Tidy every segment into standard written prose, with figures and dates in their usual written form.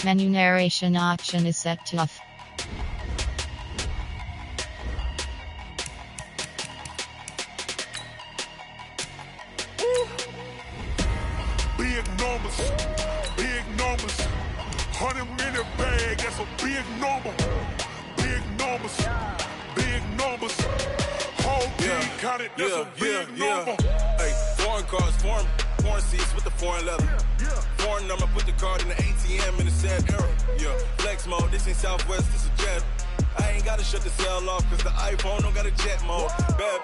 Menu narration option is set to off. Big numbers, 100-minute bag, that's a big number. Big numbers, whole team counted, that's a big number. Hey, foreign cars, foreign seats with the foreign leather. Foreign number, put the card in the ATM in the sad era. Yeah, flex mode, this ain't Southwest, this is jet. I ain't gotta shut the cell off, cause the iPhone don't got a jet mode. Bad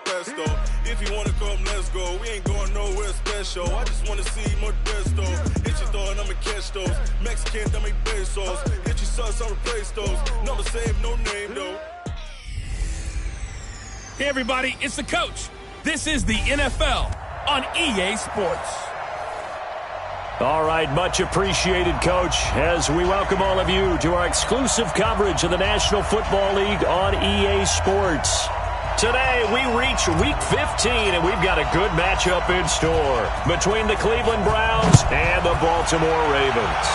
pesto. If you wanna come, let's go. We ain't going nowhere special. I just wanna see Modesto. Hit your thought, I'ma catch those. Mexican, I make pesos. Hit your sus, I'll replace those. Number saved, no name though. Hey everybody, it's the coach. This is the NFL on EA Sports. All right, much appreciated, Coach, as we welcome all of you to our exclusive coverage of the National Football League on EA Sports. Today, we reach Week 15, and we've got a good matchup in store between the Cleveland Browns and the Baltimore Ravens.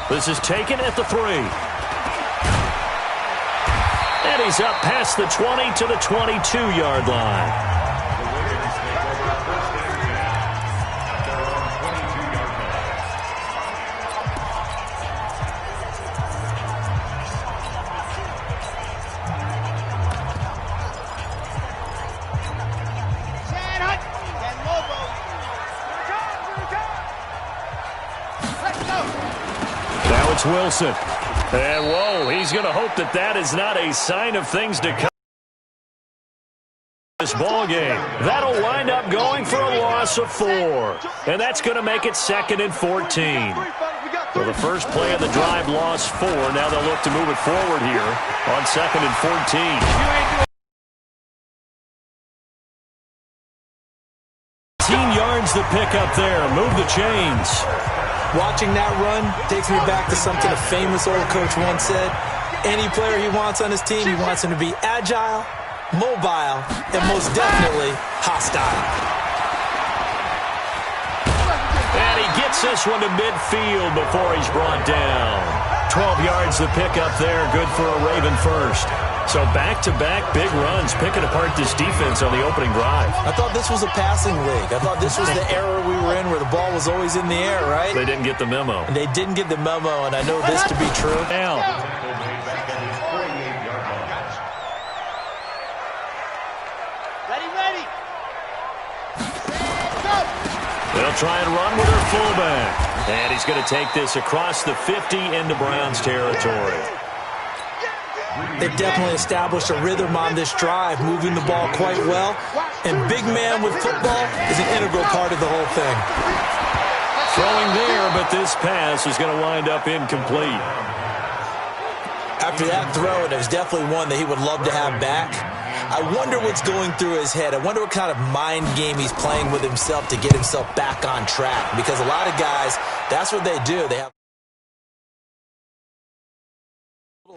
This is taken at the 3. And he's up past the 20 to the 22-yard line. Wilson. And whoa, he's going to hope that that is not a sign of things to come. This ball game. That'll wind up going for a loss of 4. And that's going to make it 2nd and 14. So the first play of the drive lost 4. Now they'll look to move it forward here on 2nd and 14. 18 yards the pick up there. Move the chains. Watching that run takes me back to something a famous old coach once said. Any player he wants on his team, he wants him to be agile, mobile, and most definitely hostile. And he gets this one to midfield before he's brought down. 12 yards the pick up there, good for a Raven first. So back-to-back big runs, picking apart this defense on the opening drive. I thought this was a passing league. I thought this was the era we were in where the ball was always in the air, right? They didn't get the memo. And they didn't get the memo, and I know this to be true. Now. Ready. They'll try and run with their fullback. And he's going to take this across the 50 into Browns territory. They've definitely established a rhythm on this drive, moving the ball quite well. And big man with football is an integral part of the whole thing. Throwing there, but this pass is going to wind up incomplete. After that throw, it was definitely one that he would love to have back. I wonder what's going through his head. I wonder what kind of mind game he's playing with himself to get himself back on track. Because a lot of guys, that's what they do. They have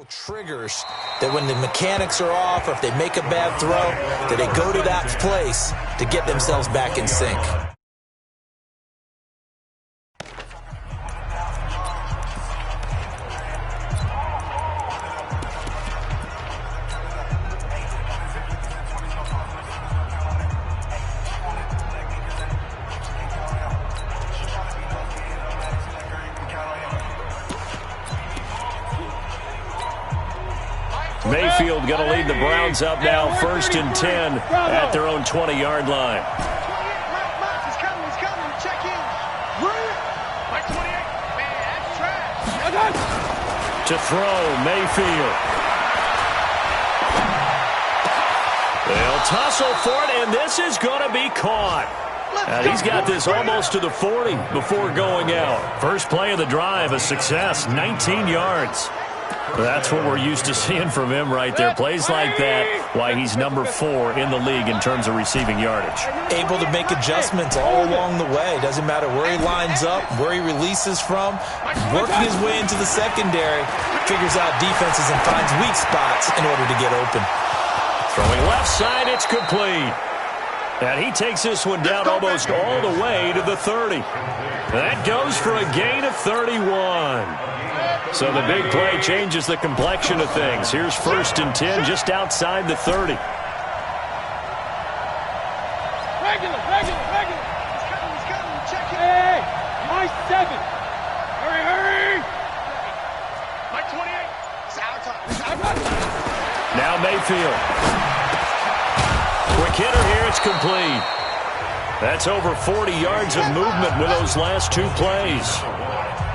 triggers that when the mechanics are off or if they make a bad throw, that they go to that place to get themselves back in sync. Mayfield going to lead the Browns up now, 1st and 10 at their own 20-yard line. He's coming. Check in. Like 28. Man, that's trash. To throw, Mayfield. They'll tussle for it, and this is going to be caught. He's got this almost to the 40 before going out. First play of the drive, a success, 19 yards. That's what we're used to seeing from him right there. Plays like that, why he's number 4 in the league in terms of receiving yardage. Able to make adjustments all along the way. Doesn't matter where he lines up, where he releases from. Working his way into the secondary, figures out defenses and finds weak spots in order to get open. Throwing left side, it's complete. And he takes this one down almost all the way to the 30. That goes for a gain of 31. So the big play changes the complexion of things. Here's 1st and 10 just outside the 30. Regular. He's coming. Check it. Hey, my 7. Hurry. My 28. It's our time. Now Mayfield. Quick hitter here, it's complete. That's over 40 yards of movement with those last 2 plays.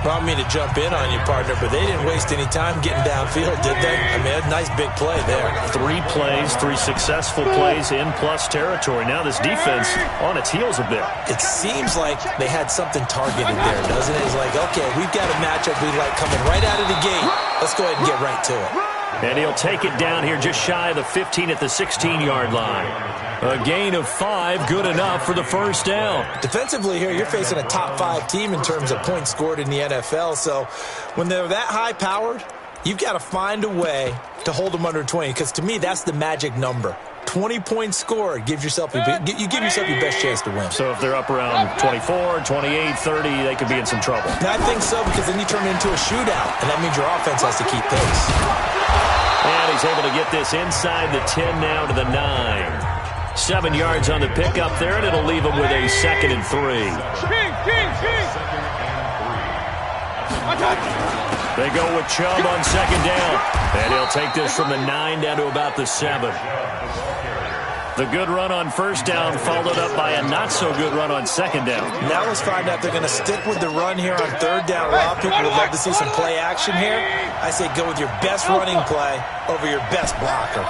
I don't mean to jump in on you, partner, but they didn't waste any time getting downfield, did they? I mean, a nice big play there. 3 plays, 3 successful plays in plus territory. Now this defense on its heels a bit. It seems like they had something targeted there, doesn't it? It's like, okay, we've got a matchup we like coming right out of the gate. Let's go ahead and get right to it. And he'll take it down here just shy of the 15 at the 16-yard line. A gain of 5, good enough for the 1st down. Defensively here, you're facing a top 5 team in terms of points scored in the NFL. So when they're that high-powered, you've got to find a way to hold them under 20. Because to me, that's the magic number. 20 points scored, you give yourself your best chance to win. So if they're up around 24, 28, 30, they could be in some trouble. And I think so, because then you turn it into a shootout, and that means your offense has to keep pace. And he's able to get this inside the 10 now to the 9. 7 yards on the pickup there, and it'll leave him with a 2nd and 3. They go with Chubb on 2nd down. And he'll take this from the 9 down to about the 7. The good run on 1st down followed up by a not-so-good run on 2nd down. Now let's find out if they're going to stick with the run here on 3rd down. A lot of people would love to see some play action here. I say go with your best running play over your best blocker.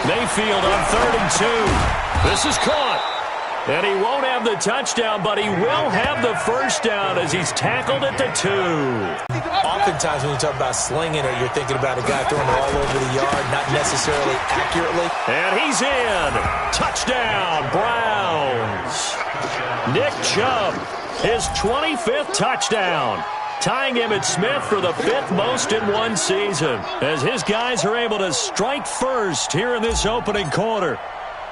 Mayfield on 3rd and 2. This is caught. And he won't have the touchdown, but he will have the 1st down as he's tackled at the 2. Oftentimes when you talk about slinging it, you're thinking about a guy throwing it all over the yard, not necessarily accurately. And he's in. Touchdown, Browns. Nick Chubb, his 25th touchdown. Tying Emmitt Smith for the 5th most in one season, as his guys are able to strike first here in this opening quarter.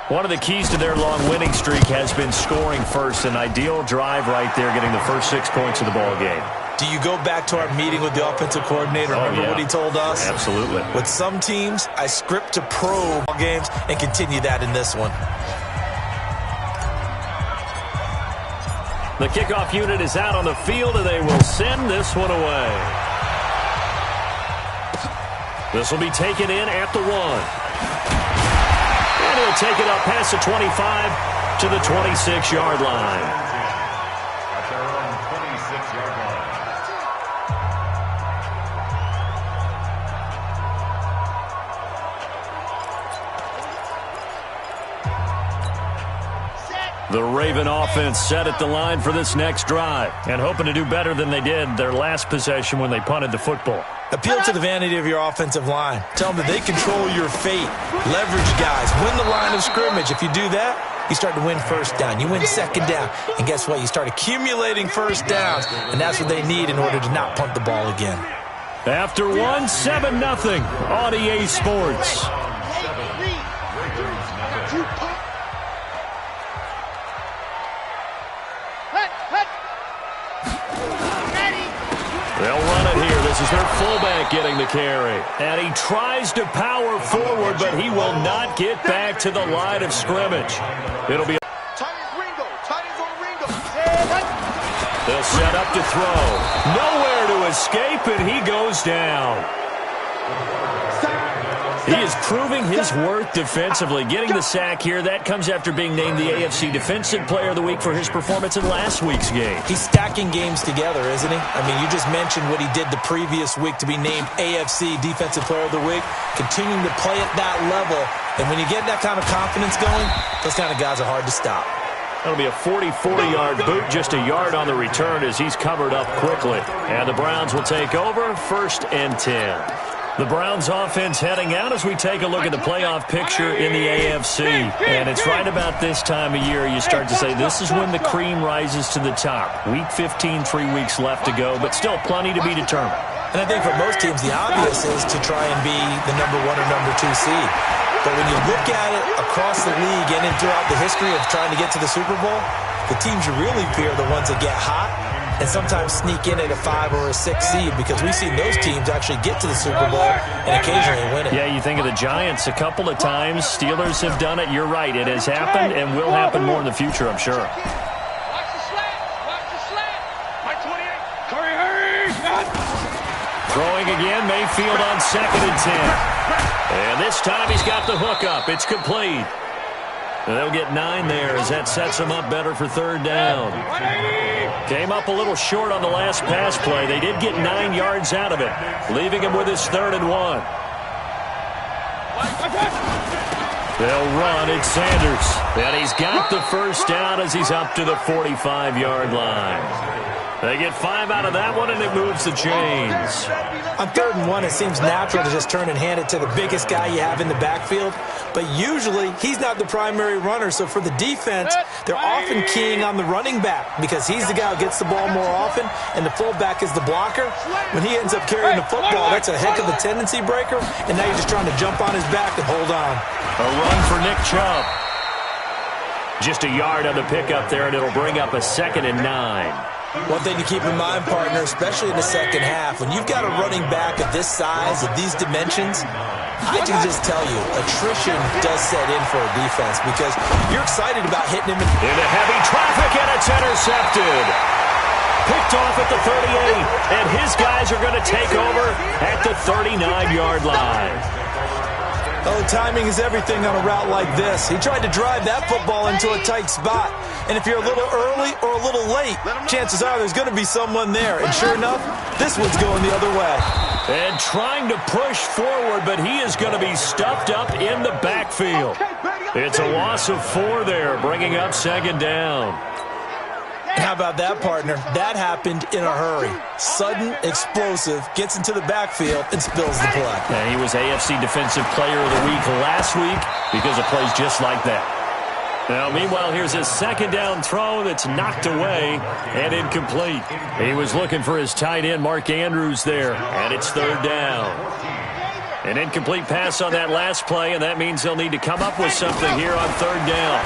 One of the keys to their long winning streak has been scoring first. An ideal drive right there, getting the first 6 points of the ball game. Do you go back to our meeting with the offensive coordinator? Remember what he told us? Absolutely. With some teams, I script to probe games and continue that in this one. The kickoff unit is out on the field, and they will send this one away. This will be taken in at the 1. And he'll take it up past the 25 to the 26-yard line. The Raven offense set at the line for this next drive and hoping to do better than they did their last possession when they punted the football. Appeal to the vanity of your offensive line. Tell them that they control your fate. Leverage guys. Win the line of scrimmage. If you do that, you start to win 1st down. You win 2nd down. And guess what? You start accumulating 1st downs, and that's what they need in order to not punt the ball again. After 1, 7-0 on EA Sports. They'll run it here. This is their fullback getting the carry. And he tries to power forward, but he will not get back to the line of scrimmage. It'll be... They'll set up to throw. Nowhere to escape, and he goes down. He is proving his worth defensively. Getting the sack here, that comes after being named the AFC Defensive Player of the Week for his performance in last week's game. He's stacking games together, isn't he? I mean, you just mentioned what he did the previous week to be named AFC Defensive Player of the Week. Continuing to play at that level. And when you get that kind of confidence going, those kind of guys are hard to stop. That'll be a 40-yard boot, just a yard on the return as he's covered up quickly. And the Browns will take over, 1st and 10. The Browns offense heading out as we take a look at the playoff picture in the AFC. And it's right about this time of year you start to say this is when the cream rises to the top. Week 15, 3 weeks left to go, but still plenty to be determined. And I think for most teams, the obvious is to try and be the number 1 or number 2 seed. But when you look at it across the league and throughout the history of trying to get to the Super Bowl, the teams you really fear are the ones that get hot and sometimes sneak in at a 5 or a 6 seed, because we've seen those teams actually get to the Super Bowl and occasionally win it. Yeah, you think of the Giants a couple of times. Steelers have done it. You're right. It has happened and will happen more in the future, I'm sure. Watch the slant. Watch the slant. My 28. Curry, hurry. Throwing again, Mayfield on 2nd and 10. And this time he's got the hookup. It's complete. And they'll get 9 there as that sets them up better for 3rd down. Came up a little short on the last pass play. They did get 9 yards out of it, leaving him with his 3rd and 1. They'll run. It's Sanders. And he's got the first down as he's up to the 45-yard line. They get 5 out of that one, and it moves the chains. On 3rd and 1, it seems natural to just turn and hand it to the biggest guy you have in the backfield. But usually, he's not the primary runner. So for the defense, they're often keying on the running back because he's the guy who gets the ball more often, and the fullback is the blocker. When he ends up carrying the football, that's a heck of a tendency breaker, and now you're just trying to jump on his back and hold on. A run for Nick Chubb. Just a yard on the pickup there, and it'll bring up a 2nd and 9. One thing to keep in mind, partner, especially in the second half, when you've got a running back of this size, of these dimensions, I can just tell you, attrition does set in for a defense because you're excited about hitting him into heavy traffic, and it's intercepted. Picked off at the 38, and his guys are going to take over at the 39-yard line. Oh, timing is everything on a route like this. He tried to drive that football into a tight spot. And if you're a little early or a little late, chances are there's going to be someone there. And sure enough, this one's going the other way. And trying to push forward, but he is going to be stuffed up in the backfield. It's a loss of 4 there, bringing up 2nd down. How about that, partner? That happened in a hurry. Sudden, explosive, gets into the backfield, and spills the play. And he was AFC Defensive Player of the Week last week because of plays just like that. Now, meanwhile, here's a 2nd down throw that's knocked away and incomplete. He was looking for his tight end, Mark Andrews, there, and it's 3rd down. An incomplete pass on that last play, and that means they'll need to come up with something here on 3rd down.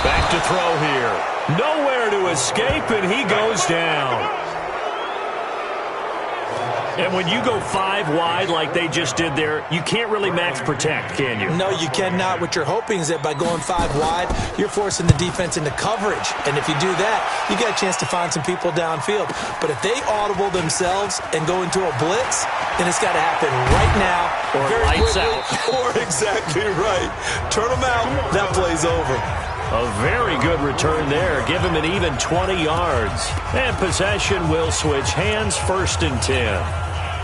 Back to throw here. Nowhere to escape, and he goes down. And when you go 5 wide like they just did there, you can't really max protect, can you? No, you cannot. What you're hoping is that by going 5 wide, you're forcing the defense into coverage. And if you do that, you got a chance to find some people downfield. But if they audible themselves and go into a blitz, then it's got to happen right now. Or lights out. Or exactly right. Turn them out. That play's over. A very good return there. Give him an even 20 yards. And possession will switch hands, 1st and 10.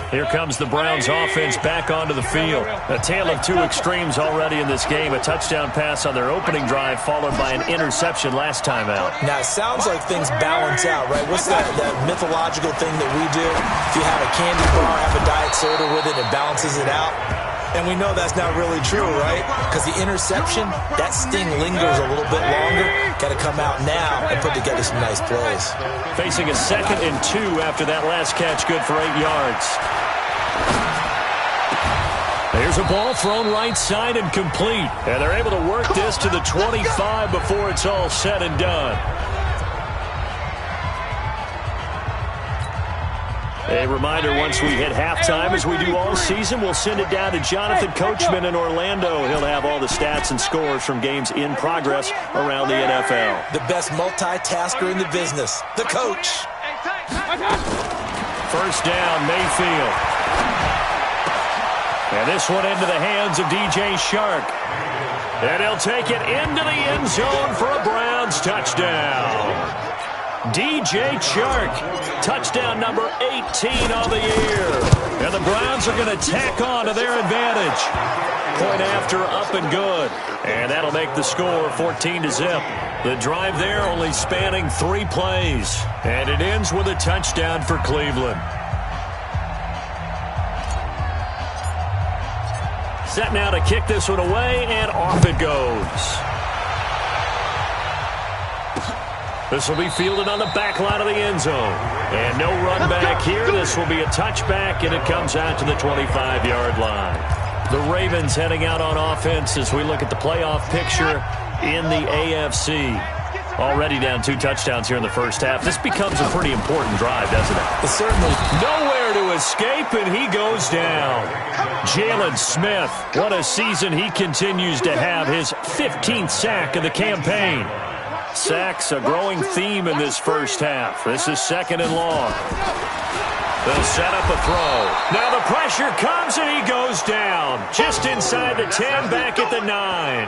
Here comes the Browns offense back onto the field. A tale of 2 extremes already in this game. A touchdown pass on their opening drive followed by an interception last time out. Now, it sounds like things balance out, right? What's that mythological thing that we do? If you have a candy bar, have a diet soda with it, it balances it out. And we know that's not really true, right? Because the interception, that sting lingers a little bit longer. Got to come out now and put together some nice plays. Facing a 2nd and 2 after that last catch, good for 8 yards. There's a ball thrown right side and complete. And they're able to work this to the 25 before it's all said and done. A reminder, once we hit halftime, as we do all season, we'll send it down to Jonathan Coachman in Orlando. He'll have all the stats and scores from games in progress around the NFL. The best multitasker in the business, the coach. First down, Mayfield. And this one into the hands of DJ Shark. And he'll take it into the end zone for a Browns touchdown. DJ Chark, touchdown number 18 on the year. And the Browns are going to tack on to their advantage. Point after, up and good. And that'll make the score 14-0. The drive there only spanning 3 plays. And it ends with a touchdown for Cleveland. Set now to kick this one away, and off it goes. This will be fielded on the back line of the end zone. And no run back here. This will be a touchback, and it comes out to the 25-yard line. The Ravens heading out on offense as we look at the playoff picture in the AFC. Already down 2 touchdowns here in the first half. This becomes a pretty important drive, doesn't it? It's certainly nowhere to escape, and he goes down. Jalen Smith, what a season he continues to have. His 15th sack of the campaign. Sacks a growing theme in this first half. This is 2nd and long. They'll set up a throw. Now the pressure comes, and he goes down. Just inside the 10, back at the 9.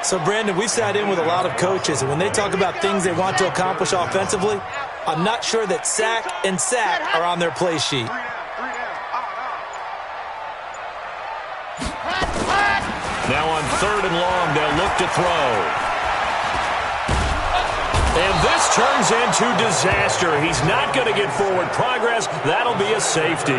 So, Brandon, we've sat in with a lot of coaches, and when they talk about things they want to accomplish offensively, I'm not sure that sack and sack are on their play sheet. Now on 3rd and long, they'll look to throw. And this turns into disaster. He's not going to get forward progress. That'll be a safety.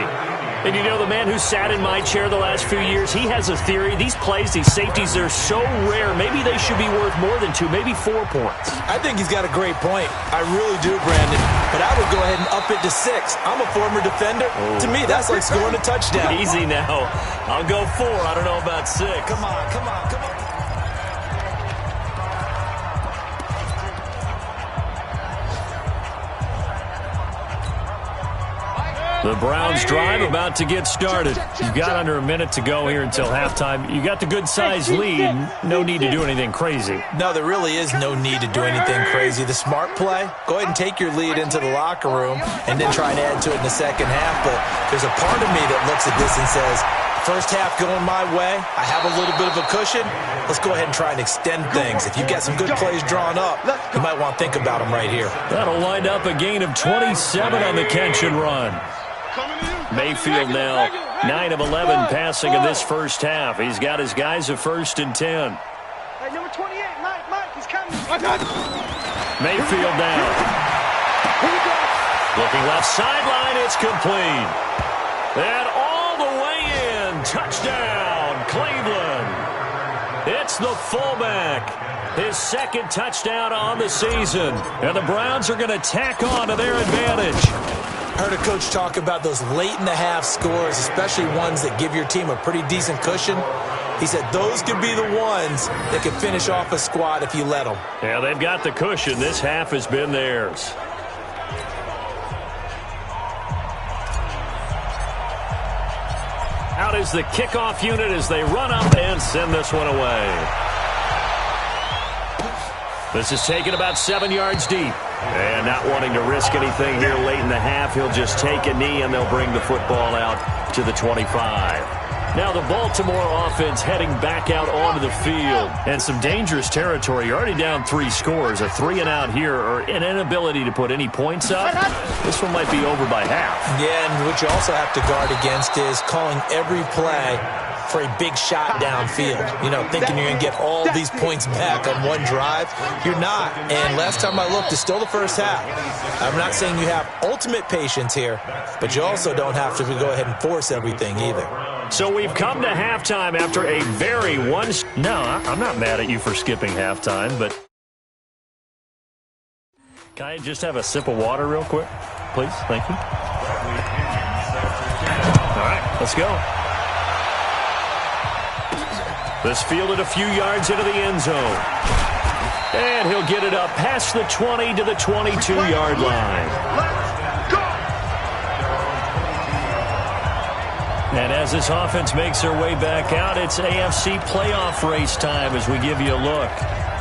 And you know, the man who sat in my chair the last few years, he has a theory. These plays, these safeties, they're so rare. Maybe they should be worth more than 2, maybe 4 points. I think he's got a great point. I really do, Brandon. But I would go ahead and up it to 6. I'm a former defender. Oh. To me, that's like scoring a touchdown. Easy now. I'll go 4. I don't know about 6. Come on, come on, come on. The Browns drive about to get started. You've got under a minute to go here until halftime. You got the good-sized lead. No need to do anything crazy. No, there really is no need to do anything crazy. The smart play, go ahead and take your lead into the locker room and then try and add to it in the second half. But there's a part of me that looks at this and says, first half going my way, I have a little bit of a cushion. Let's go ahead and try and extend things. If you've got some good plays drawn up, you might want to think about them right here. That'll wind up a gain of 27 on the catch and run. Mayfield now 9 of 11 passing in this first half. He's got his guys at 1st and 10. Hey, number 28, Mike, he's coming. Mayfield down. Looking left sideline, it's complete. And all the way in, touchdown, Cleveland. It's the fullback. His 2nd touchdown on the season. And the Browns are going to tack on to their advantage. I heard a coach talk about those late-in-the-half scores, especially ones that give your team a pretty decent cushion. He said those could be the ones that could finish off a squad if you let them. Yeah, they've got the cushion. This half has been theirs. Out is the kickoff unit as they run up and send this one away. This is taken about 7 yards deep. And not wanting to risk anything here late in the half, he'll just take a knee and they'll bring the football out to the 25. Now the Baltimore offense heading back out onto the field. And some dangerous territory. You're already down 3 scores. A 3-and-out here or an inability to put any points up. This one might be over by half. Yeah, and what you also have to guard against is calling every play for a big shot downfield. You know, thinking you're going to get all these points back on one drive. You're not. And last time I looked, it's still the first half. I'm not saying you have ultimate patience here, but you also don't have to go ahead and force everything either. So we've come to halftime after a very No, I'm not mad at you for skipping halftime, but can I just have a sip of water real quick, please? Thank you. All right, let's go. This fielded a few yards into the end zone. And he'll get it up past the 20 to the 22-yard line. And as this offense makes their way back out, it's AFC playoff race time as we give you a look.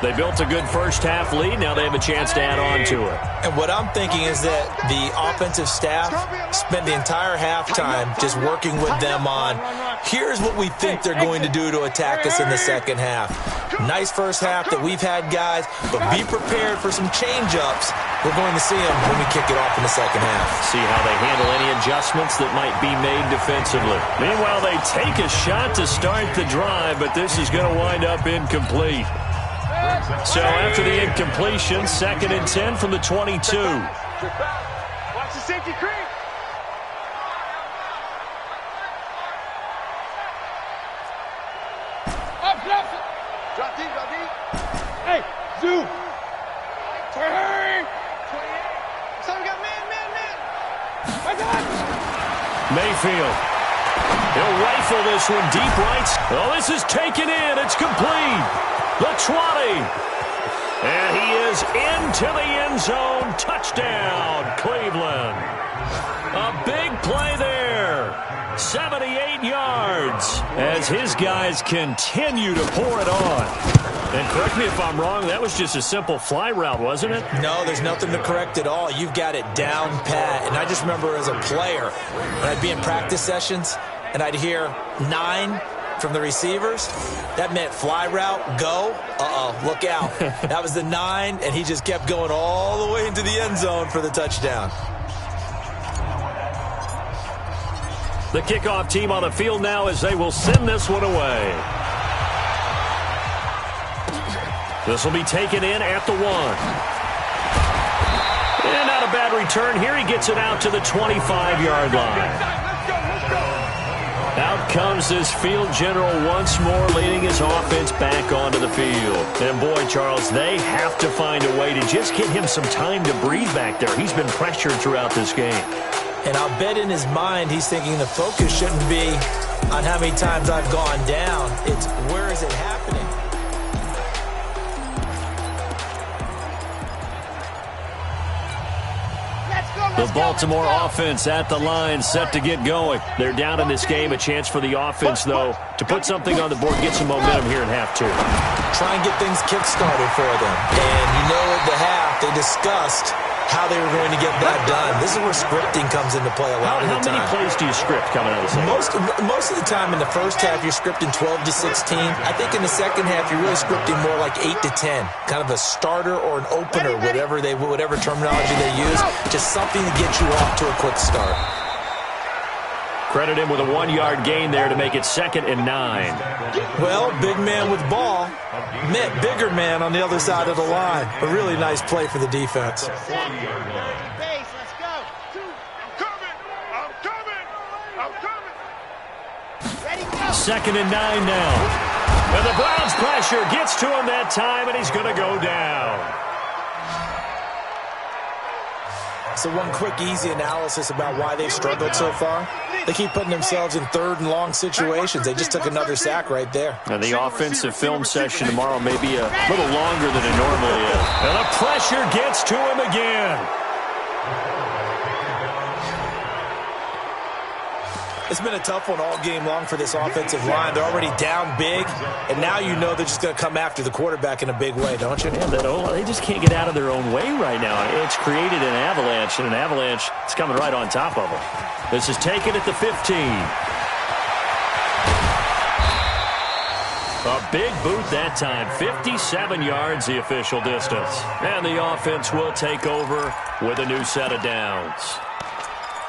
They built a good first-half lead. Now they have a chance to add on to it. And what I'm thinking is that the offensive staff spent the entire halftime just working with them on, here's what we think they're going to do to attack us in the second half. Nice first half that we've had, guys, but be prepared for some change-ups. We're going to see them when we kick it off in the second half. See how they handle any adjustments that might be made defensively. Meanwhile, they take a shot to start the drive, but this is going to wind up incomplete. So after the incompletion, 2nd and 10 from the 22. Watch the safety creep. Up, drop deep. Hey, zoom. Turn. 28. So we got man. My God. Mayfield. He'll rifle this one deep right. Oh, this is taken in. It's complete. The 20. And he is into the end zone. Touchdown, Cleveland. A big play there. 78 yards as his guys continue to pour it on. And correct me if I'm wrong, that was just a simple fly route, wasn't it? No, there's nothing to correct at all. You've got it down pat. And I just remember as a player, when I'd be in practice sessions and I'd hear 9 from the receivers, that meant fly route, go. Uh-oh, look out. That was the 9, and he just kept going all the way into the end zone for the touchdown. The kickoff team on the field now as they will send this one away. This will be taken in at the 1. And not a bad return here. He gets it out to the 25-yard line. Out comes this field general once more, leading his offense back onto the field. And boy, Charles, they have to find a way to just get him some time to breathe back there. He's been pressured throughout this game. And I'll bet in his mind he's thinking the focus shouldn't be on how many times I've gone down. It's where is it happening? The Baltimore offense at the line, set to get going. They're down in this game. A chance for the offense, though, to put something on the board, get some momentum here in half 2. Try and get things kick-started for them. And you know at the half, they discussed how they were going to get that done. This is where scripting comes into play a lot of the time. How many plays do you script coming out of the second? Most of the time in the first half, you're scripting 12 to 16. I think in the second half, you're really scripting more like 8 to 10. Kind of a starter or an opener, whatever terminology they use. Just something to get you off to a quick start. Credit him with a 1-yard gain there to make it 2nd and 9. Well, big man with ball met bigger man on the other side of the line. A really nice play for the defense. Base, let's go. I'm coming. Ready, go. 2nd and 9 now. And the Browns pressure gets to him that time, and he's going to go down. So one quick, easy analysis about why they've struggled so far. They keep putting themselves in 3rd and long situations. They just took another sack right there. And the offensive film session tomorrow may be a little longer than it normally is. And the pressure gets to him again. It's been a tough one all game long for this offensive line. They're already down big, and now you know they're just going to come after the quarterback in a big way, don't you? Yeah, they just can't get out of their own way right now. It's created an avalanche, and an avalanche is coming right on top of them. This is taken at the 15. A big boot that time. 57 yards, the official distance. And the offense will take over with a new set of downs.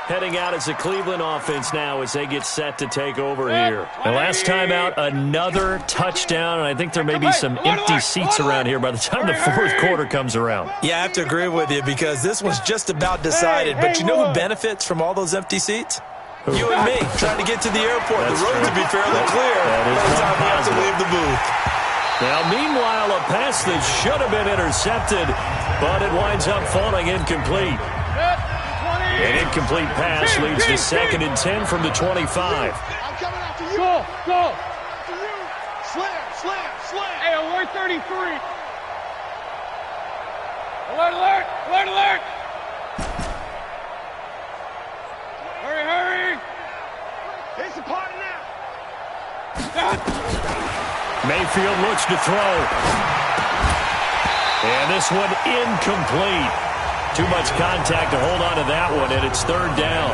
Heading out as the Cleveland offense now as they get set to take over here. The last time out, another touchdown, and I think there may be some empty seats around here by the time the 4th quarter comes around. Yeah, I have to agree with you because this was just about decided. But you know who benefits from all those empty seats? You and me, trying to get to the airport. The roads would be fairly clear by the time we have to leave the booth. Now, meanwhile, a pass that should have been intercepted, but it winds up falling incomplete. An incomplete pass leads to 2nd and 10 from the 25. I'm coming after you. Go. Slam. Hey, alert 33. Alert. Hurry. It's the party now. Mayfield looks to throw. And this one incomplete. Too much contact to hold on to that one, and it's 3rd down.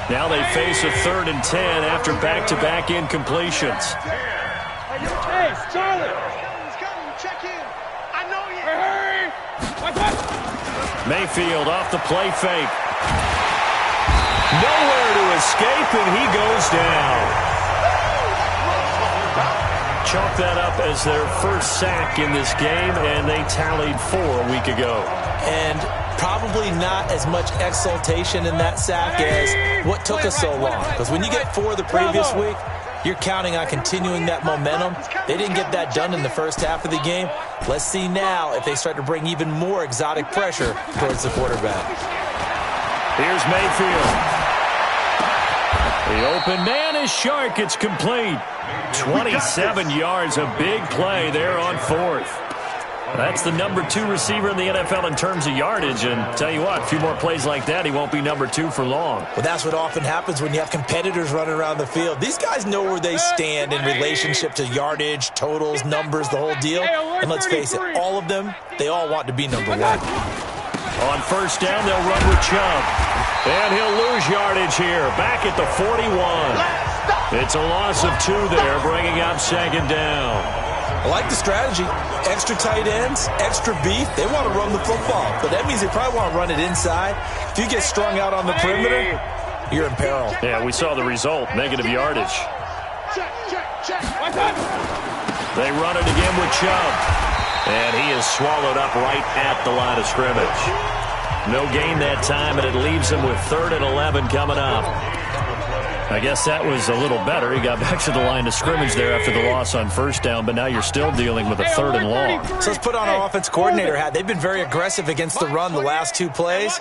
Now they face a 3rd and 10 after back-to-back incompletions. Hey, Charlie. He's coming. Check in. I know you. Hurry. Watch. Mayfield off the play fake. Nowhere to escape, and he goes down. Chalk that up as their first sack in this game, and they tallied 4 a week ago. And probably not as much exultation in that sack as what took us so long. Because when you get 4 the previous week, you're counting on continuing that momentum. They didn't get that done in the first half of the game. Let's see now if they start to bring even more exotic pressure towards the quarterback. Here's Mayfield. The open man is Shark. It's complete. 27 yards, a big play there on fourth. That's the number 2 receiver in the NFL in terms of yardage. And tell you what, a few more plays like that, he won't be number 2 for long. Well, that's what often happens when you have competitors running around the field. These guys know where they stand in relationship to yardage, totals, numbers, the whole deal. And let's face it, all of them, they all want to be number 1. On first down, they'll run with Chubb. And he'll lose yardage here, back at the 41. It's a loss of 2 there, bringing up second down. I like the strategy. Extra tight ends, extra beef. They want to run the football, but that means they probably want to run it inside. If you get strung out on the perimeter, you're in peril. Yeah, we saw the result, negative yardage. They run it again with Chubb. And he is swallowed up right at the line of scrimmage. No gain that time, and it leaves him with 3rd and 11 coming up. I guess that was a little better. He got back to the line of scrimmage there after the loss on first down, but now you're still dealing with a 3rd and long. So let's put on our offense coordinator hat. They've been very aggressive against the run the last 2 plays.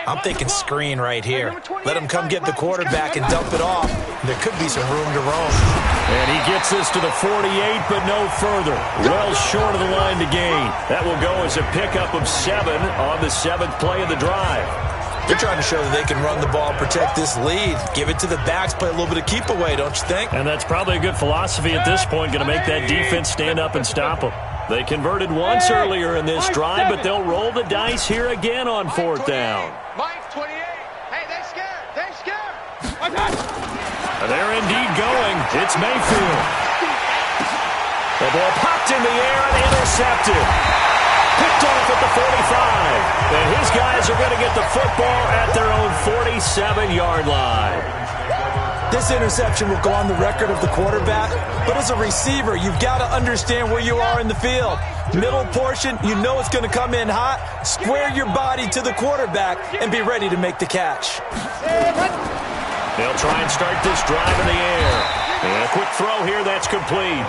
I'm thinking screen right here. Let him come get the quarterback and dump it off. There could be some room to roam. And he gets this to the 48, but no further. Well short of the line to gain. That will go as a pickup of 7 on the 7th play of the drive. They're trying to show that they can run the ball, protect this lead. Give it to the backs, play a little bit of keep away, don't you think? And that's probably a good philosophy at this point, going to make that defense stand up and stop them. They converted once earlier in this drive, but they'll roll the dice here again on 4th down. Mike 28. Hey, they scared. They scared. They're indeed going. It's Mayfield. The ball popped in the air and intercepted. Picked off at the 45. And his guys are going to get the football at their own 47-yard line. This interception will go on the record of the quarterback, but as a receiver, you've got to understand where you are in the field. Middle portion, you know it's going to come in hot. Square your body to the quarterback and be ready to make the catch. They'll try and start this drive in the air. And a quick throw here, that's complete.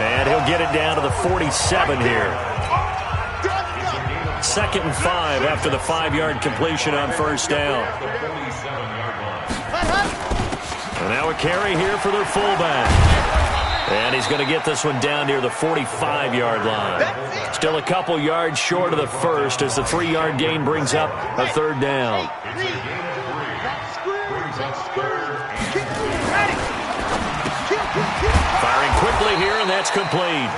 And he'll get it down to the 47 here. 2nd and 5 after the 5-yard completion on first down. And now a carry here for their fullback. And he's going to get this one down near the 45-yard line. Still a couple yards short of the first as the 3-yard gain brings up a 3rd down. Firing quickly here, and that's complete.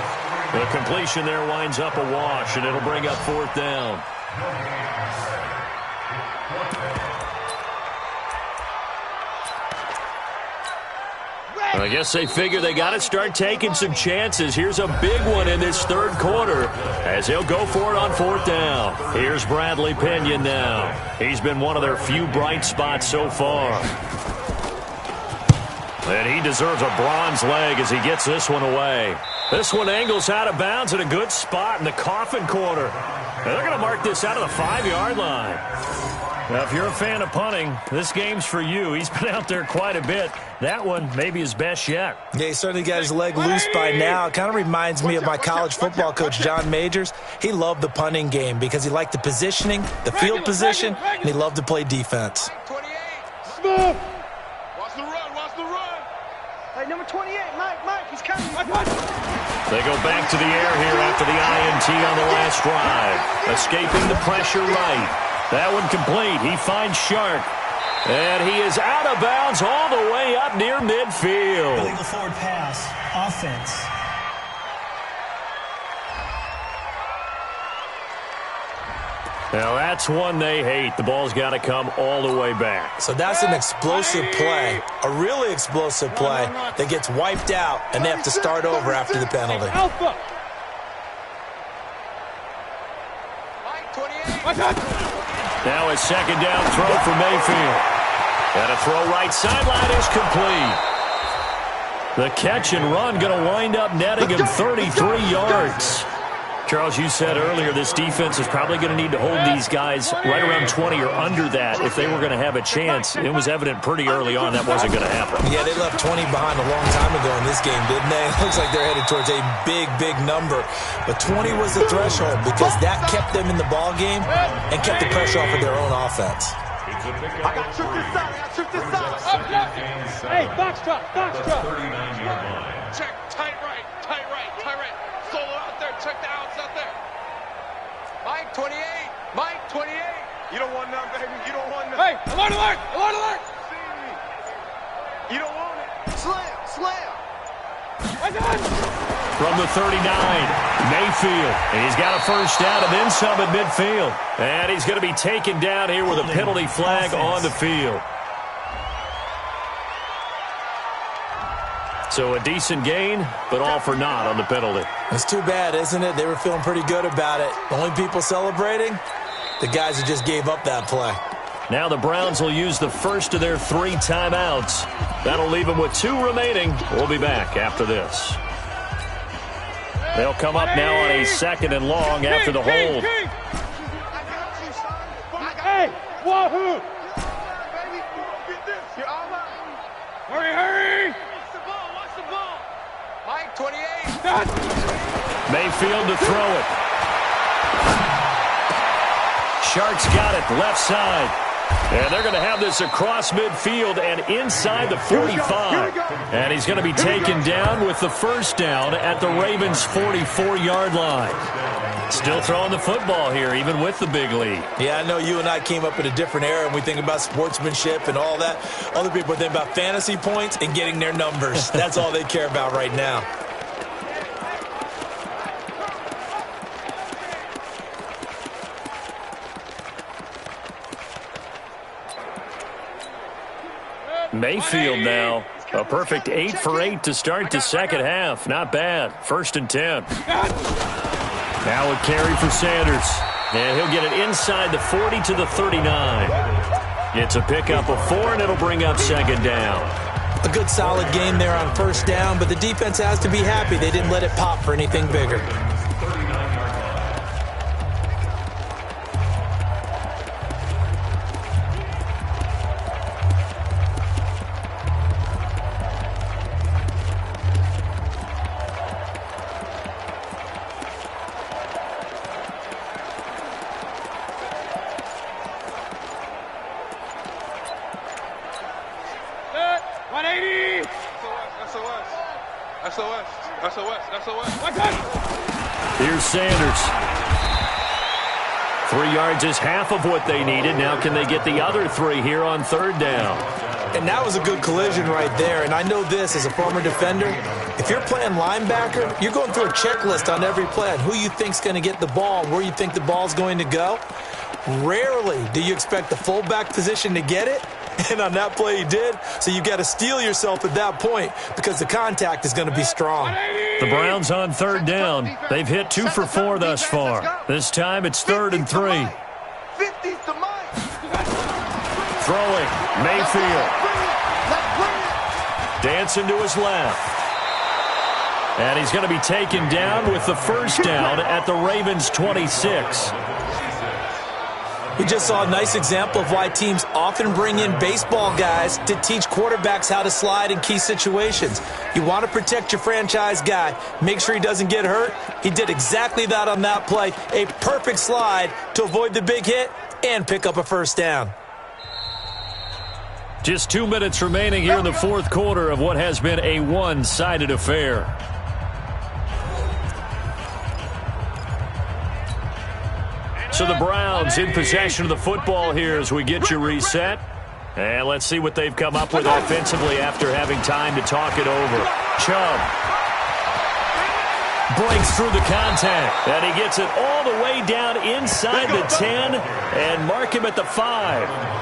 The completion there winds up a wash, and it'll bring up 4th down. I guess they figure they got to start taking some chances. Here's a big one in this 3rd quarter as they'll go for it on 4th down. Here's Bradley Pinion now. He's been one of their few bright spots so far. And he deserves a bronze leg as he gets this one away. This one angles out of bounds at a good spot in the coffin corner. And they're going to mark this out of the 5-yard line. Now, if you're a fan of punting, this game's for you. He's been out there quite a bit. That one maybe his best yet. Yeah, he certainly got his leg loose by now. It kind of reminds me of my college football coach, John Majors. He loved the punting game because he liked the positioning, the field position, and he loved to play defense. 28. Smooth. Watch the run. Watch the run. Hey, number 28, Mike, he's coming. They go back to the air here after the INT on the last drive. Escaping the pressure right. That one complete. He finds Shark. And he is out of bounds all the way up near midfield. Illegal forward pass. Offense. Now that's one they hate. The ball's got to come all the way back. So that's an explosive play, a really explosive play that gets wiped out, and they have to start over after the penalty. Alpha. Now a 2nd down throw for Mayfield. And a throw right sideline is complete. The catch and run going to wind up netting him 33 yards. Charles, you said earlier this defense is probably going to need to hold these guys right around 20 or under that if they were going to have a chance. It was evident pretty early on that wasn't going to happen. Yeah, they left 20 behind a long time ago in this game, didn't they? It looks like they're headed towards a big, big number. But 20 was the threshold because that kept them in the ball game and kept the pressure off of their own offense. I got to shoot this side. Hey, box drop, box drop. Check, tight right, tight right, tight right. Solo out there, check the outs out there. Mike, 28, Mike, 28. You don't want none, baby, you don't want none. Hey, alert, alert, alert, alert. You don't want it. Slam, slam. From the 39, Mayfield. He's got a first down and then some at midfield. And he's going to be taken down here with a penalty flag on the field. So a decent gain, but all for naught on the penalty. It's too bad, isn't it? They were feeling pretty good about it. The only people celebrating, the guys who just gave up that play. Now the Browns will use the first of their 3 timeouts. That'll leave them with 2 remaining. We'll be back after this. They'll come up now on a 2nd and long after the hold. Hey, wahoo! Hurry, hurry! Watch the ball, watch the ball. Mike, 28. Mayfield to throw it. Sharks got it, left side. And they're going to have this across midfield and inside the 45. And he's going to be taken down with the first down at the Ravens' 44-yard line. Still throwing the football here, even with the big lead. Yeah, I know you and I came up in a different era, and we think about sportsmanship and all that. Other people think about fantasy points and getting their numbers. That's all they care about right now. Mayfield now, a perfect 8 for 8 to start the second half. Not bad. 1st and 10. Now a carry for Sanders. And he'll get it inside the 40 to the 39. It's a pickup of 4, and it'll bring up 2nd down. A good solid game there on 1st down, but the defense has to be happy they didn't let it pop for anything bigger. Here's Sanders. 3 yards is half of what they needed. Now can they get the other 3 here on 3rd down? And that was a good collision right there. And I know this as a former defender. If you're playing linebacker, you're going through a checklist on every play on who you think's going to get the ball, where you think the ball's going to go. Rarely do you expect the fullback position to get it. And on that play he did. So you got to steel yourself at that point because the contact is going to be strong. The Browns on 3rd down. They've hit 2 for 4 thus far. This time it's 3rd and 3. 50's to Mike. Throwing. Mayfield. Dancing to his left. And he's going to be taken down with the first down at the Ravens' 26. We just saw a nice example of why teams often bring in baseball guys to teach quarterbacks how to slide in key situations. You want to protect your franchise guy. Make sure he doesn't get hurt. He did exactly that on that play. A perfect slide to avoid the big hit and pick up a first down. Just 2 minutes remaining here in the 4th quarter of what has been a one-sided affair. So the Browns in possession of the football here as we get you reset. And let's see what they've come up with offensively after having time to talk it over. Chubb breaks through the contact, and he gets it all the way down inside the 10 and mark him at the 5.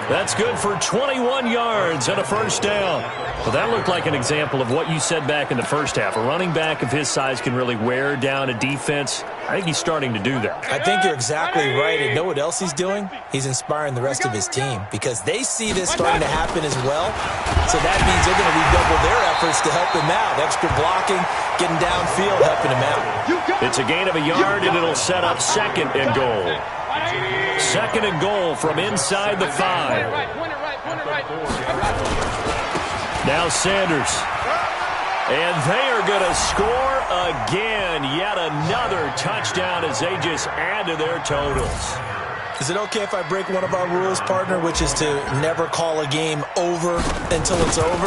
That's good for 21 yards and a first down. Well, that looked like an example of what you said back in the first half. A running back of his size can really wear down a defense. I think he's starting to do that. I think you're exactly right. And know what else he's doing? He's inspiring the rest of his team because they see this starting to happen as well. So that means they're going to redouble their efforts to help him out. Extra blocking, getting downfield, helping him out. It's a gain of a yard, and it'll set up 2nd and goal. 2nd and goal from inside the 5. Now Sanders. And they are going to score again. Yet another touchdown as they just add to their totals. Is it okay if I break one of our rules, partner, which is to never call a game over until it's over?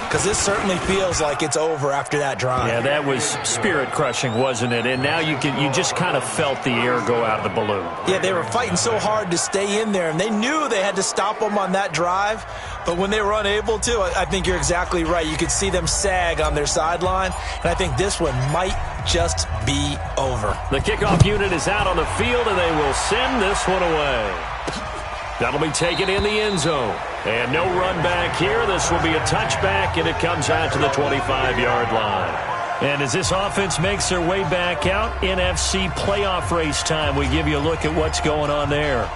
Because this certainly feels like it's over after that drive. Yeah, that was spirit-crushing, wasn't it? And now you just kind of felt the air go out of the balloon. Yeah, they were fighting so hard to stay in there, and they knew they had to stop them on that drive. But when they were unable to, I think you're exactly right. You could see them sag on their sideline, and I think this one might just be over. The kickoff unit is out on the field, and they will send this one away. That'll be taken in the end zone. And no run back here. This will be a touchback, and it comes out to the 25-yard line. And as this offense makes their way back out, NFC playoff race time, we give you a look at what's going on there.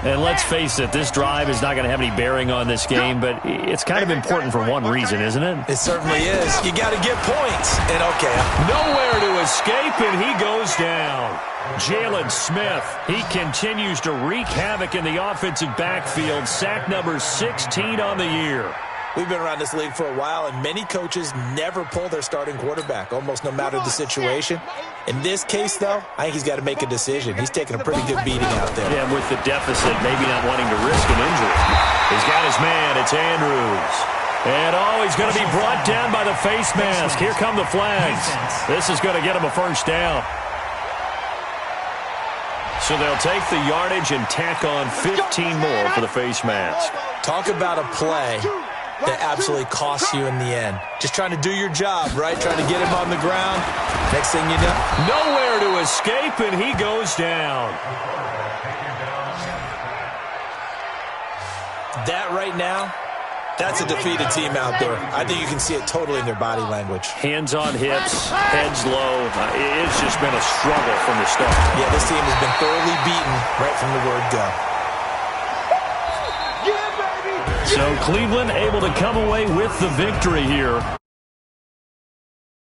And let's face it, this drive is not going to have any bearing on this game, but it's kind of important for one reason, isn't it? It certainly is. You got to get points. And okay. Nowhere to escape, and he goes down. Jalen Smith, he continues to wreak havoc in the offensive backfield. Sack number 16 on the year. We've been around this league for a while, and many coaches never pull their starting quarterback, almost no matter the situation. In this case, though, I think he's got to make a decision. He's taking a pretty good beating out there. Yeah, with the deficit, maybe not wanting to risk an injury. He's got his man. It's Andrews. And, he's going to be brought down by the face mask. Here come the flags. This is going to get him a first down. So they'll take the yardage and tack on 15 more for the face mask. Talk about a play that absolutely costs you in the end. Just trying to do your job, right? Trying to get him on the ground. Next thing you know, nowhere to escape, and he goes down. That right now, that's a defeated team out there. I think you can see it totally in their body language. Hands on hips, heads low. It's just been a struggle from the start. Yeah, this team has been thoroughly beaten right from the word go. So Cleveland able to come away with the victory here.